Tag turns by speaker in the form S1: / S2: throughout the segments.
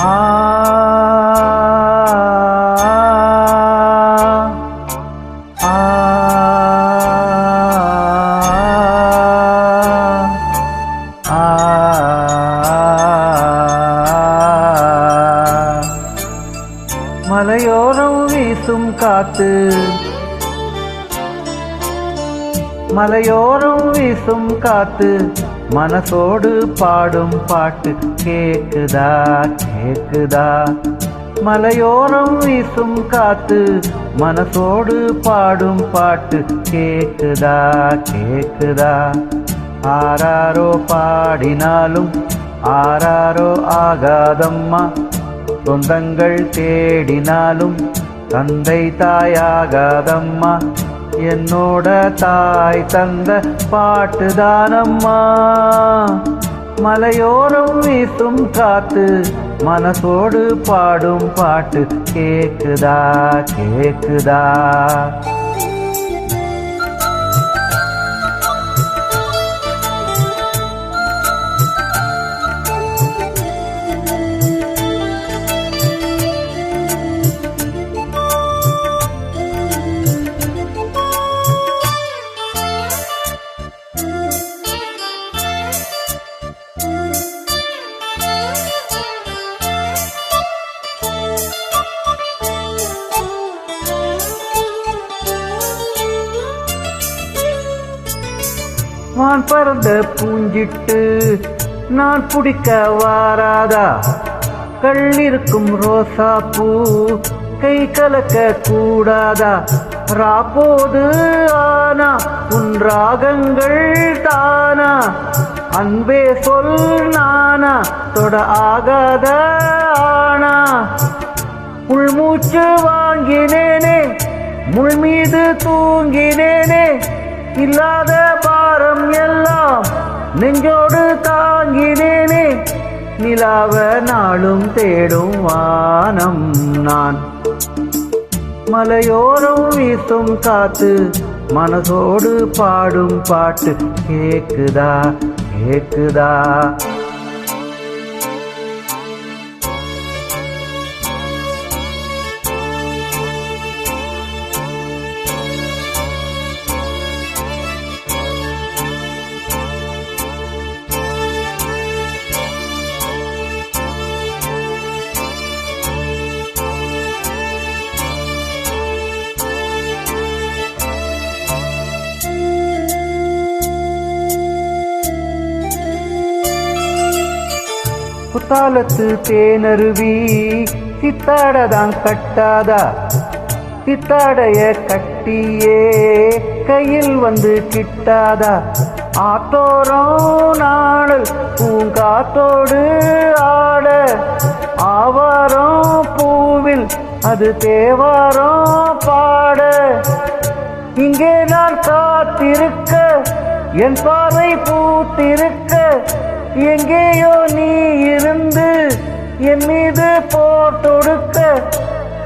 S1: ஆ ஆ ஆ மலையோரம் வீசும் காத்து மலையோரம் வீசும் காத்து மனசோடு பாடும் பாட்டு கேக்குதா கேக்குதா மலையோரம் வீசும் காத்து மனசோடு பாடும் பாட்டு கேக்குதா கேக்குதா ஆராரோ பாடினாலும் ஆராரோ ஆகாதம்மா சொந்தங்கள் தேடினாலும் தந்தை தாயாகாதம்மா என்னோட தாய் தந்த பாட்டுதானம்மா மலையோரம் வீசும் காத்து மனசோடு பாடும் பாட்டு கேக்குதா கேக்குதா வான் பறந்த பூஞ்சிட்டு நான் பிடிக்க வாராதா கள்ளிருக்கும் ரோசா பூ கை கலக்க கூடாதா ராப்போது ஆனா உன் ராகங்கள் தானா அன்பே சொல் நானா தொட ஆகாத ஆனா உள்மூச்சு வாங்கினேனே முள் மீது தூங்கினேனே இல்லாத பாரம் எல்லாம் நெஞ்சோடு தாங்கினேனே நிலாவ நாளும் தேடும் வானம் நான் மலையோரம் வீசும் காத்து மனசோடு பாடும் பாட்டு கேக்குதா கேக்குதா குத்தாலத்து தேனருவி சித்தாடதான் கட்டாதா சித்தாடைய கட்டியே கையில் வந்து கிட்டாதா ஆத்தோரம் நாடல் பூங்காத்தோடு ஆட ஆவாரம் பூவில் அது தேவாரம் பாட இங்கே நான் காத்திருக்க என் பார்வை பூத்திருக்க எங்கேயோ நீ இருந்து என் மீது போட்டொடுக்க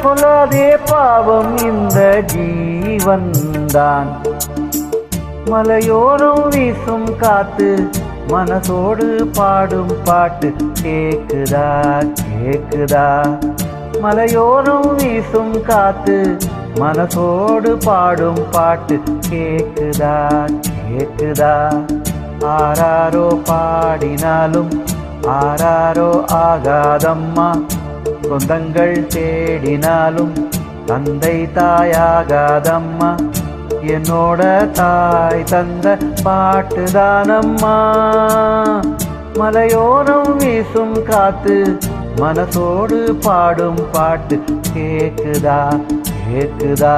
S1: கொல்லாதே பாவம் இந்த ஜீவன்தான் மலையோரம் வீசும் காத்து மனசோடு பாடும் பாட்டு கேக்குதா கேக்குதா மலையோரம் வீசும் காத்து மனசோடு பாடும் பாட்டு கேக்குதா கேக்குதா ஆராரோ பாடினாலும் ஆராரோ ஆகாதம்மா சொந்தங்கள் தேடினாலும் தந்தை தாயாகாதம்மா என்னோட தாய் தந்த பாட்டுதானம்மா மலையோரம் வீசும் காத்து மனசோடு பாடும் பாட்டு கேக்குதா கேக்குதா